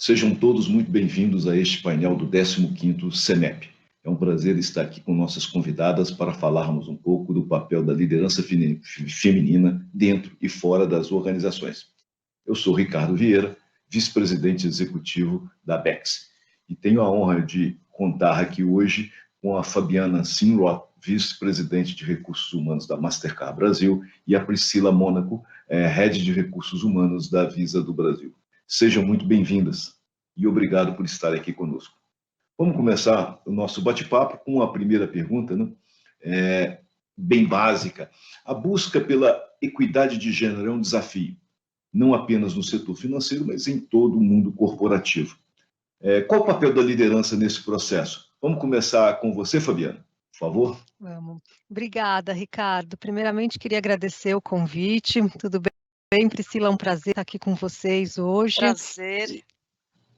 Sejam todos muito bem-vindos a este painel do 15º CEMEP. É um prazer estar aqui com nossas convidadas para falarmos um pouco do papel da liderança feminina dentro e fora das organizações. Eu sou Ricardo Vieira, vice-presidente executivo da BEX, e tenho a honra de contar aqui hoje com a Fabiana Sinroth, vice-presidente de Recursos Humanos da Mastercard Brasil, e a Priscila Mônaco, head de Recursos Humanos da Visa do Brasil. Sejam muito bem-vindas e obrigado por estarem aqui conosco. Vamos começar o nosso bate-papo com a primeira pergunta, né? Bem básica. A busca pela equidade de gênero é um desafio, não apenas no setor financeiro, mas em todo o mundo corporativo. Qual o papel da liderança nesse processo? Vamos começar com você, Fabiana, por favor. Vamos. Obrigada, Ricardo. Primeiramente, queria agradecer o convite. Tudo bem, Priscila? É um prazer estar aqui com vocês hoje. Prazer.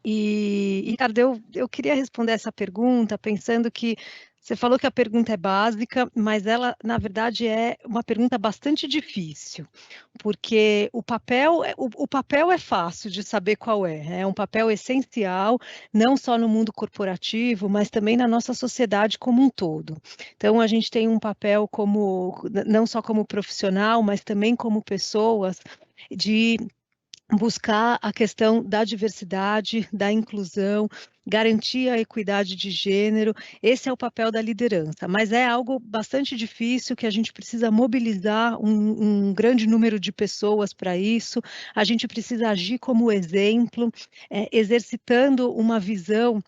E Ricardo, eu queria responder essa pergunta pensando que você falou que a pergunta é básica, mas ela, na verdade, é uma pergunta bastante difícil, porque o papel é fácil de saber qual é um papel essencial, não só no mundo corporativo, mas também na nossa sociedade como um todo. Então, a gente tem um papel não só como profissional, mas também como pessoas, de buscar a questão da diversidade, da inclusão, garantir a equidade de gênero. Esse é o papel da liderança, mas é algo bastante difícil, que a gente precisa mobilizar um grande número de pessoas para isso. A gente precisa agir como exemplo, exercitando uma visão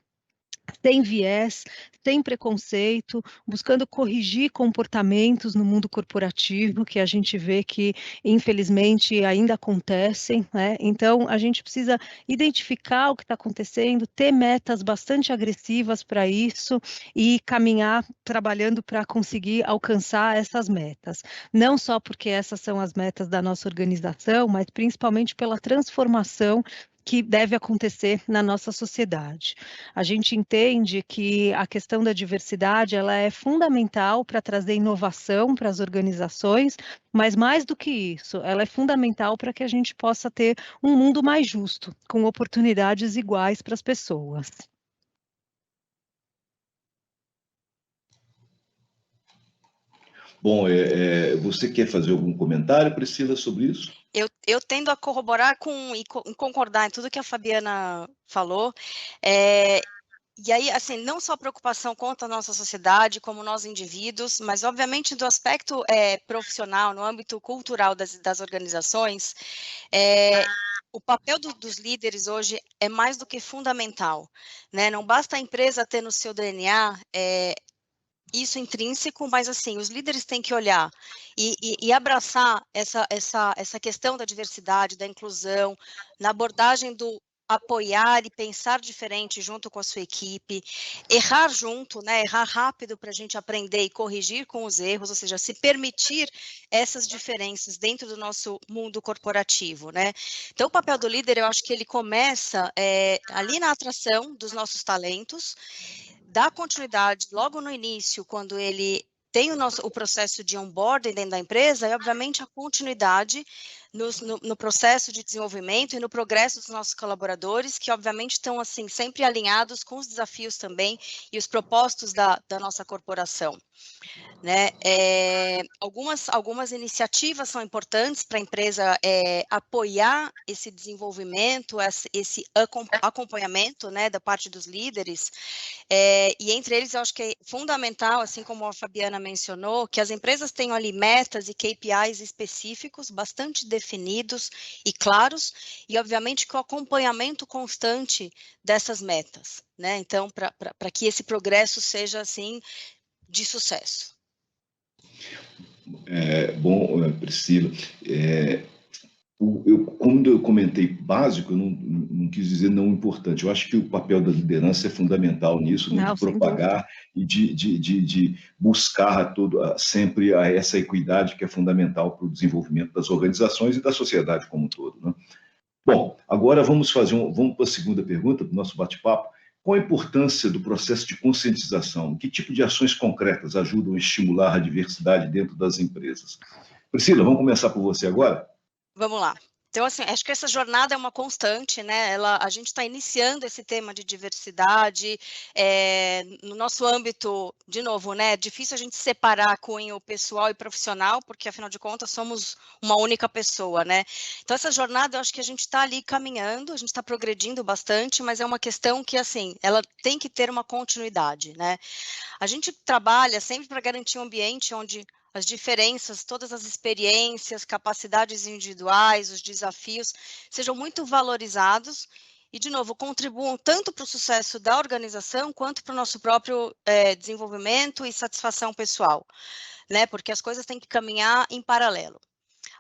sem viés, sem preconceito, buscando corrigir comportamentos no mundo corporativo, que a gente vê que, infelizmente, ainda acontecem, né? Então, a gente precisa identificar o que está acontecendo, ter metas bastante agressivas para isso e caminhar trabalhando para conseguir alcançar essas metas. Não só porque essas são as metas da nossa organização, mas principalmente pela transformação que deve acontecer na nossa sociedade. A gente entende que a questão da diversidade ela é fundamental para trazer inovação para as organizações, mas mais do que isso, ela é fundamental para que a gente possa ter um mundo mais justo, com oportunidades iguais para as pessoas. Bom, você quer fazer algum comentário, Priscila, sobre isso? Eu tendo a corroborar e concordar em tudo que a Fabiana falou. E aí, assim, não só a preocupação quanto a nossa sociedade, como nós indivíduos, mas, obviamente, do aspecto profissional, no âmbito cultural das organizações, o papel dos líderes hoje é mais do que fundamental, né? Não basta a empresa ter no seu DNA isso intrínseco, mas assim, os líderes têm que olhar e abraçar essa questão da diversidade, da inclusão, na abordagem do apoiar e pensar diferente junto com a sua equipe, errar junto, né? Errar rápido para a gente aprender e corrigir com os erros, ou seja, se permitir essas diferenças dentro do nosso mundo corporativo, né? Então, o papel do líder, eu acho que ele começa ali na atração dos nossos talentos, dá continuidade logo no início, quando ele tem o processo de onboarding dentro da empresa, e, obviamente, a continuidade no processo de desenvolvimento e no progresso dos nossos colaboradores, que, obviamente, estão assim, sempre alinhados com os desafios também e os propósitos da nossa corporação. Né? Algumas iniciativas são importantes para a empresa apoiar esse desenvolvimento, esse acompanhamento, né, da parte dos líderes, e entre eles eu acho que é fundamental, assim como a Fabiana mencionou, que as empresas tenham ali metas e KPIs específicos, bastante definidos e claros, e obviamente que o acompanhamento constante dessas metas, né? Então, para que esse progresso seja assim de sucesso. Bom, Priscila, quando eu comentei básico, eu não quis dizer não importante. Eu acho que o papel da liderança é fundamental nisso, né, de propagar e de buscar sempre essa equidade que é fundamental para o desenvolvimento das organizações e da sociedade como um todo, né? Bom, agora vamos para a segunda pergunta do nosso bate-papo. Qual a importância do processo de conscientização? Que tipo de ações concretas ajudam a estimular a diversidade dentro das empresas? Priscila, vamos começar por você agora? Vamos lá. Então, assim, acho que essa jornada é uma constante, né? A gente está iniciando esse tema de diversidade no nosso âmbito, de novo, né? É difícil a gente separar cunho pessoal e profissional, porque, afinal de contas, somos uma única pessoa, né? Então, essa jornada, eu acho que a gente está ali caminhando, a gente está progredindo bastante, mas é uma questão que, assim, ela tem que ter uma continuidade, né? A gente trabalha sempre para garantir um ambiente onde as diferenças, todas as experiências, capacidades individuais, os desafios, sejam muito valorizados e, de novo, contribuam tanto para o sucesso da organização quanto para o nosso próprio desenvolvimento e satisfação pessoal, né? Porque as coisas têm que caminhar em paralelo.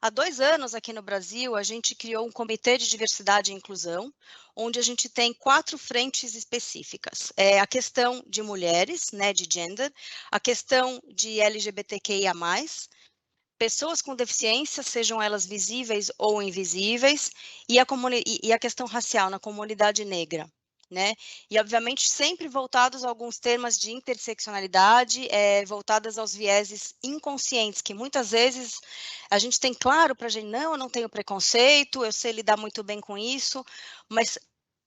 Há 2 anos, aqui no Brasil, a gente criou um comitê de diversidade e inclusão, onde a gente tem 4 frentes específicas. A questão de mulheres, né, de gender, a questão de LGBTQIA+, pessoas com deficiência, sejam elas visíveis ou invisíveis, e a questão racial na comunidade negra. Né? E, obviamente, sempre voltados a alguns temas de interseccionalidade, voltadas aos vieses inconscientes, que muitas vezes a gente tem claro para a gente, não, eu não tenho preconceito, eu sei lidar muito bem com isso, mas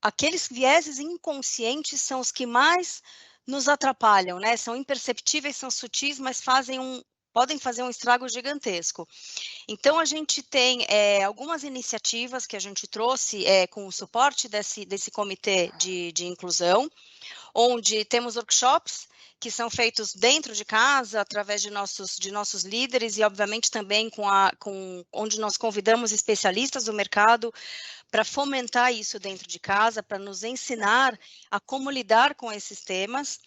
aqueles vieses inconscientes são os que mais nos atrapalham, né? São imperceptíveis, são sutis, mas podem fazer um estrago gigantesco. Então, a gente tem algumas iniciativas que a gente trouxe com o suporte desse comitê de inclusão, onde temos workshops que são feitos dentro de casa, através de nossos líderes e, obviamente, também onde nós convidamos especialistas do mercado para fomentar isso dentro de casa, para nos ensinar a como lidar com esses temas.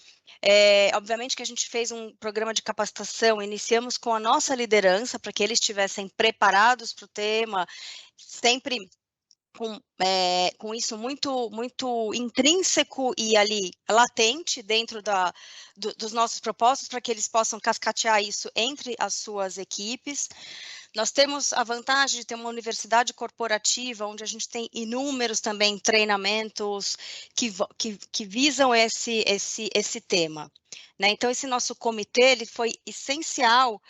Obviamente que a gente fez um programa de capacitação, iniciamos com a nossa liderança, para que eles estivessem preparados para o tema, sempre com isso muito intrínseco e ali latente dentro dos nossos propósitos, para que eles possam cascatear isso entre as suas equipes. Nós temos a vantagem de ter uma universidade corporativa, onde a gente tem inúmeros também treinamentos que visam esse tema. Né? Então, esse nosso comitê ele foi essencial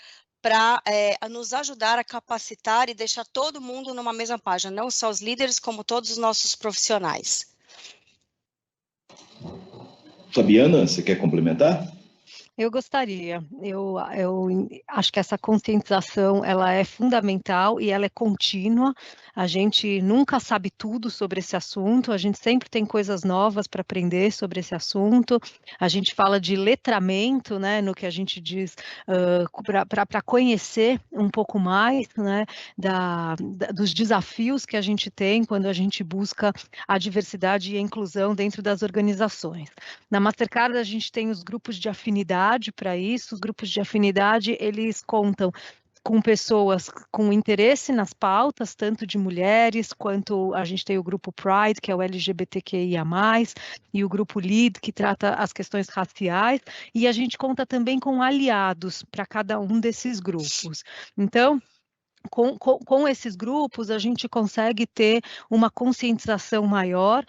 para nos ajudar a capacitar e deixar todo mundo numa mesma página, não só os líderes, como todos os nossos profissionais. Fabiana, você quer complementar? Eu gostaria. Eu acho que essa conscientização ela é fundamental e ela é contínua. A gente nunca sabe tudo sobre esse assunto, a gente sempre tem coisas novas para aprender sobre esse assunto. A gente fala de letramento, né, no que a gente diz, para conhecer um pouco mais, né, dos desafios que a gente tem quando a gente busca a diversidade e a inclusão dentro das organizações. Na Mastercard, a gente tem os grupos de afinidade para isso. Os grupos de afinidade, eles contam com pessoas com interesse nas pautas, tanto de mulheres, quanto a gente tem o grupo Pride, que é o LGBTQIA+, e o grupo LEAD, que trata as questões raciais, e a gente conta também com aliados para cada um desses grupos. Então, com esses grupos, a gente consegue ter uma conscientização maior.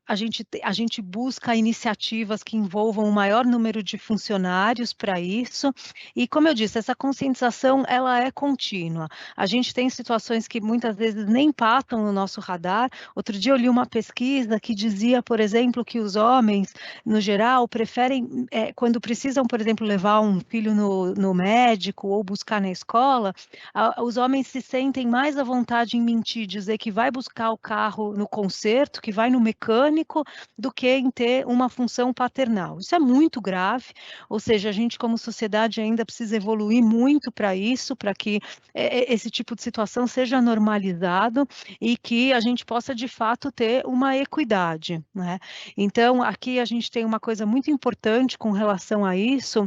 A gente busca iniciativas que envolvam o maior número de funcionários para isso, e como eu disse, essa conscientização ela é contínua. A gente tem situações que muitas vezes nem passam no nosso radar. Outro dia eu li uma pesquisa que dizia, por exemplo, que os homens, no geral, preferem, quando precisam, por exemplo, levar um filho no médico ou buscar na escola, os homens se sentem mais à vontade em mentir, dizer que vai buscar o carro no conserto, que vai no mecânico, do que em ter uma função paternal. Isso é muito grave, ou seja, a gente como sociedade ainda precisa evoluir muito para isso, para que esse tipo de situação seja normalizado e que a gente possa de fato ter uma equidade, né? Então, aqui a gente tem uma coisa muito importante com relação a isso,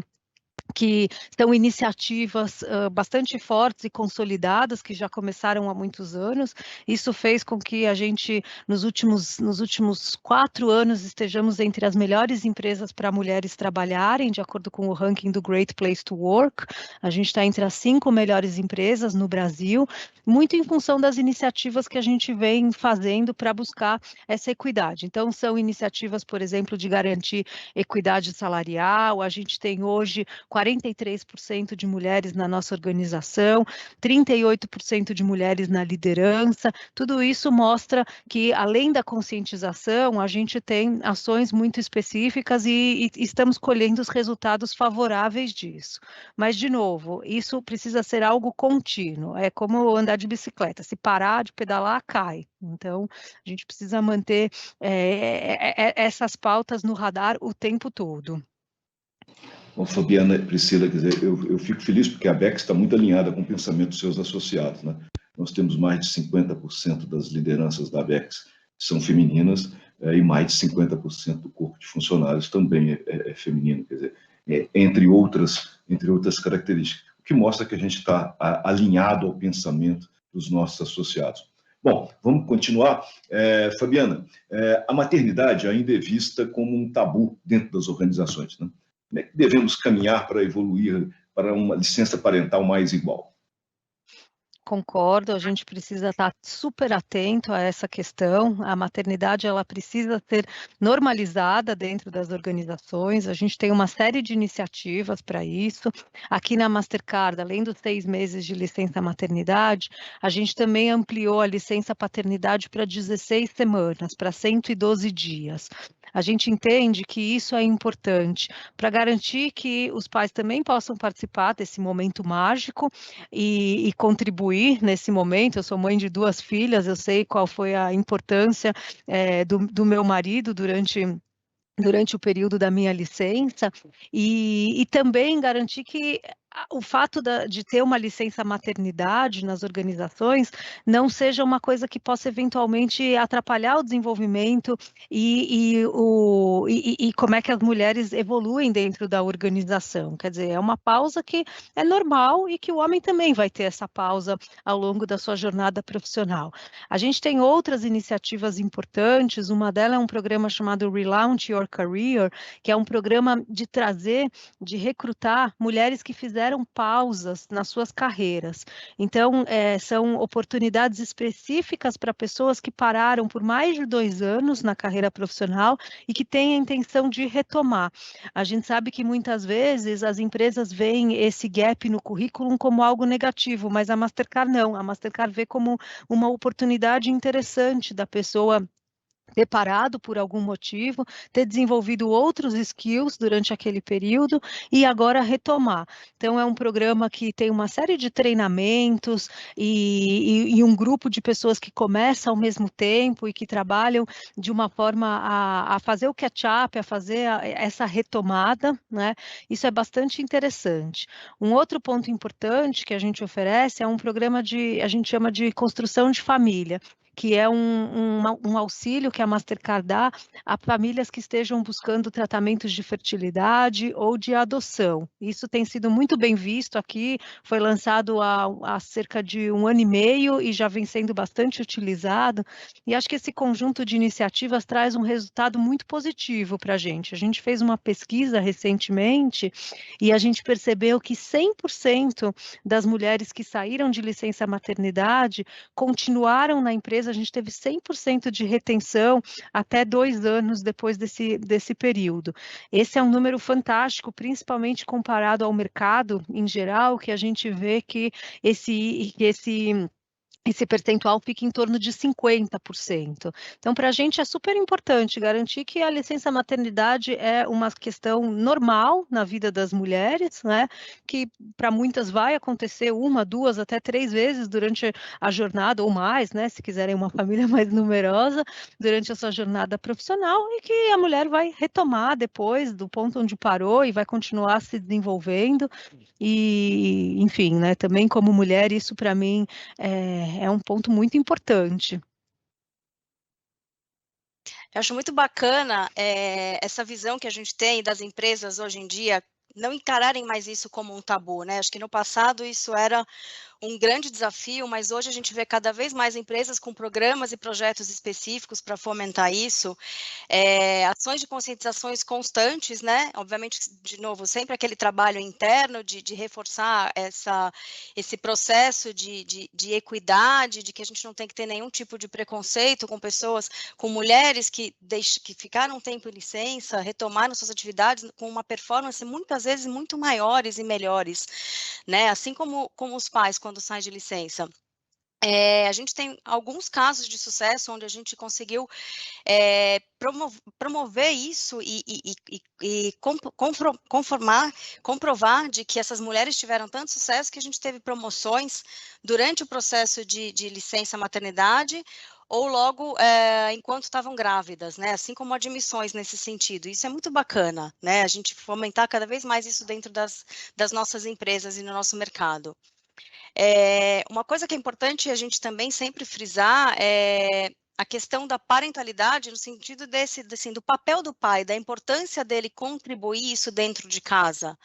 que são iniciativas bastante fortes e consolidadas, que já começaram há muitos anos. Isso fez com que a gente, nos últimos 4 anos, estejamos entre as melhores empresas para mulheres trabalharem, de acordo com o ranking do Great Place to Work. A gente está entre as 5 melhores empresas no Brasil, muito em função das iniciativas que a gente vem fazendo para buscar essa equidade. Então, são iniciativas, por exemplo, de garantir equidade salarial. A gente tem hoje 43% de mulheres na nossa organização, 38% de mulheres na liderança. Tudo isso mostra que, além da conscientização, a gente tem ações muito específicas e estamos colhendo os resultados favoráveis disso. Mas, de novo, isso precisa ser algo contínuo, é como andar de bicicleta, se parar de pedalar, cai. Então, a gente precisa manter essas pautas no radar o tempo todo. Bom, Fabiana, Priscila, quer dizer, eu fico feliz porque a Bex está muito alinhada com o pensamento dos seus associados, né? Nós temos mais de 50% das lideranças da Bex que são femininas, e mais de 50% do corpo de funcionários também é feminino, quer dizer, entre outras características, o que mostra que a gente está alinhado ao pensamento dos nossos associados. Bom, vamos continuar. Fabiana, a maternidade ainda é vista como um tabu dentro das organizações, né? Como é que devemos caminhar para evoluir para uma licença parental mais igual? Concordo, a gente precisa estar super atento a essa questão. A maternidade ela precisa ser normalizada dentro das organizações. A gente tem uma série de iniciativas para isso. Aqui na Mastercard, além dos 6 meses de licença maternidade, a gente também ampliou a licença paternidade para 16 semanas, para 112 dias. A gente entende que isso é importante para garantir que os pais também possam participar desse momento mágico e contribuir nesse momento. Eu sou mãe de 2 filhas, eu sei qual foi a importância do meu marido durante o período da minha licença, e também garantir que o fato de ter uma licença maternidade nas organizações não seja uma coisa que possa eventualmente atrapalhar o desenvolvimento e como é que as mulheres evoluem dentro da organização. Quer dizer, é uma pausa que é normal e que o homem também vai ter essa pausa ao longo da sua jornada profissional. A gente tem outras iniciativas importantes, uma delas é um programa chamado Relaunch Your Career, que é um programa de recrutar mulheres que fizeram pausas nas suas carreiras. Então, são oportunidades específicas para pessoas que pararam por mais de 2 anos na carreira profissional e que têm a intenção de retomar. A gente sabe que muitas vezes as empresas veem esse gap no currículo como algo negativo, mas a Mastercard não. A Mastercard vê como uma oportunidade interessante da pessoa ter parado por algum motivo, ter desenvolvido outros skills durante aquele período e agora retomar. Então, é um programa que tem uma série de treinamentos e um grupo de pessoas que começa ao mesmo tempo e que trabalham de uma forma a fazer o catch-up, a fazer essa retomada, né? Isso é bastante interessante. Um outro ponto importante que a gente oferece é um programa a gente chama de construção de família, que é um auxílio que a Mastercard dá a famílias que estejam buscando tratamentos de fertilidade ou de adoção. Isso tem sido muito bem visto aqui, foi lançado há cerca de 1 ano e meio e já vem sendo bastante utilizado, e acho que esse conjunto de iniciativas traz um resultado muito positivo para a gente. A gente fez uma pesquisa recentemente e a gente percebeu que 100% das mulheres que saíram de licença maternidade continuaram na empresa. A gente teve 100% de retenção até 2 anos depois desse período. Esse é um número fantástico, principalmente comparado ao mercado em geral, que a gente vê que esse percentual fica em torno de 50%. Então, para a gente é super importante garantir que a licença maternidade é uma questão normal na vida das mulheres, né? Que para muitas vai acontecer 1, 2, até 3 vezes durante a jornada, ou mais, né? Se quiserem uma família mais numerosa, durante a sua jornada profissional, e que a mulher vai retomar depois do ponto onde parou e vai continuar se desenvolvendo. E, enfim, né? Também como mulher, isso para mim é um ponto muito importante. Eu acho muito bacana essa visão que a gente tem das empresas hoje em dia não encararem mais isso como um tabu, né? Acho que no passado isso era um grande desafio, mas hoje a gente vê cada vez mais empresas com programas e projetos específicos para fomentar isso, ações de conscientizações constantes, né? Obviamente, de novo, sempre aquele trabalho interno de reforçar esse processo de equidade, de que a gente não tem que ter nenhum tipo de preconceito com pessoas, com mulheres que ficaram um tempo em licença, retomaram suas atividades com uma performance muitas vezes muito maiores e melhores, né? Assim como os pais quando saem de licença. A gente tem alguns casos de sucesso onde a gente conseguiu promover isso e comprovar de que essas mulheres tiveram tanto sucesso que a gente teve promoções durante o processo de licença maternidade ou logo enquanto estavam grávidas, né? Assim como admissões nesse sentido. Isso é muito bacana, né? A gente fomentar cada vez mais isso dentro das nossas empresas e no nosso mercado. Uma coisa que é importante a gente também sempre frisar é a questão da parentalidade no sentido do papel do pai, da importância dele contribuir isso dentro de casa.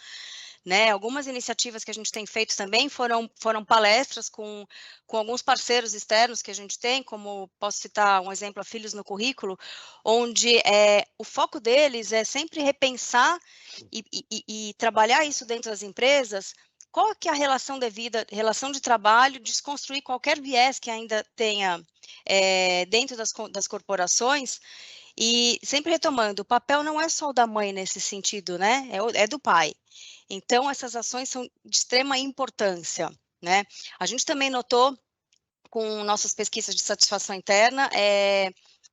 Né? Algumas iniciativas que a gente tem feito também foram palestras com alguns parceiros externos que a gente tem, como posso citar um exemplo, a Filhos no Currículo, onde o foco deles é sempre repensar e trabalhar isso dentro das empresas. Qual que é a relação devida, relação de trabalho, desconstruir qualquer viés que ainda tenha dentro das corporações, e sempre retomando, o papel não é só o da mãe nesse sentido, né? É do pai. Então, essas ações são de extrema importância, né? A gente também notou, com nossas pesquisas de satisfação interna,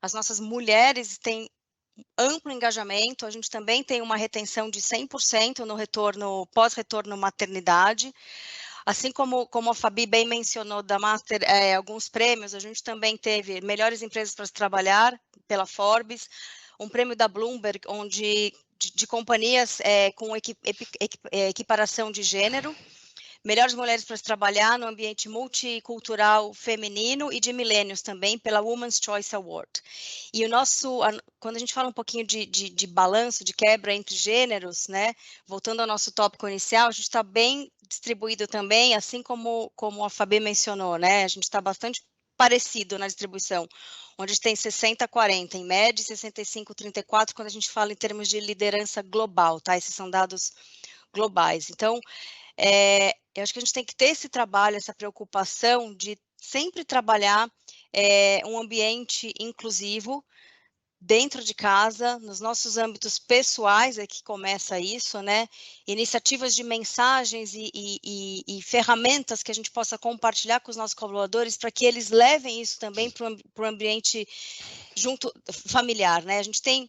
as nossas mulheres têm amplo engajamento, a gente também tem uma retenção de 100% no retorno, pós-retorno maternidade, assim como a Fabi bem mencionou da Master, alguns prêmios, a gente também teve melhores empresas para se trabalhar pela Forbes, um prêmio da Bloomberg, onde de companhias com equiparação de gênero, melhores mulheres para se trabalhar no ambiente multicultural feminino e de milênios também, pela Women's Choice Award. E quando a gente fala um pouquinho de balanço, de quebra entre gêneros, né, voltando ao nosso tópico inicial, a gente está bem distribuído também, assim como a Fabi mencionou, né, a gente está bastante parecido na distribuição, onde tem 60-40 em média, 65-34 quando a gente fala em termos de liderança global, tá? Esses são dados globais. Então, eu acho que a gente tem que ter esse trabalho, essa preocupação de sempre trabalhar um ambiente inclusivo dentro de casa, nos nossos âmbitos pessoais, é que começa isso, né? Iniciativas de mensagens e ferramentas que a gente possa compartilhar com os nossos colaboradores para que eles levem isso também para o ambiente familiar, né? A gente tem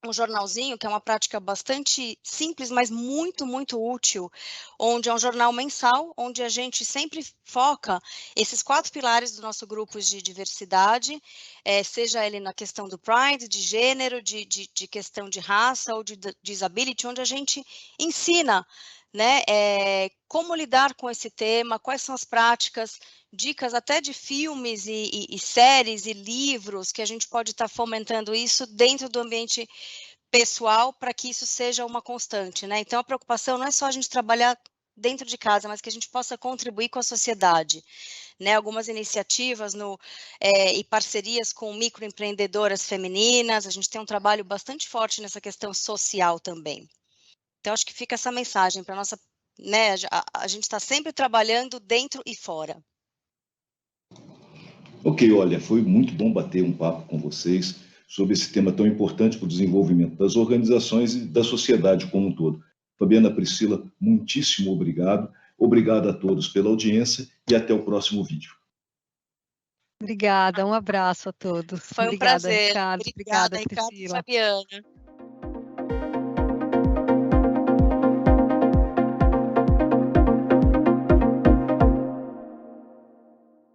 um jornalzinho, que é uma prática bastante simples, mas muito, muito útil, onde é um jornal mensal, onde a gente sempre foca esses 4 pilares do nosso grupo de diversidade, seja ele na questão do Pride, de gênero, de questão de raça ou de disability, onde a gente ensina, né, como lidar com esse tema, quais são as práticas, dicas até de filmes e séries e livros que a gente pode estar fomentando isso dentro do ambiente pessoal para que isso seja uma constante, né? Então, a preocupação não é só a gente trabalhar dentro de casa, mas que a gente possa contribuir com a sociedade, né? Algumas iniciativas e parcerias com microempreendedoras femininas, a gente tem um trabalho bastante forte nessa questão social também. Então, acho que fica essa mensagem para nossa, né? A gente está sempre trabalhando dentro e fora. Ok, olha, foi muito bom bater um papo com vocês sobre esse tema tão importante para o desenvolvimento das organizações e da sociedade como um todo. Fabiana, Priscila, muitíssimo obrigado. Obrigado a todos pela audiência e até o próximo vídeo. Obrigada, um abraço a todos. Foi um Obrigada, prazer. Ricardo. Obrigada, Obrigada, Ricardo e Priscila. Fabiana.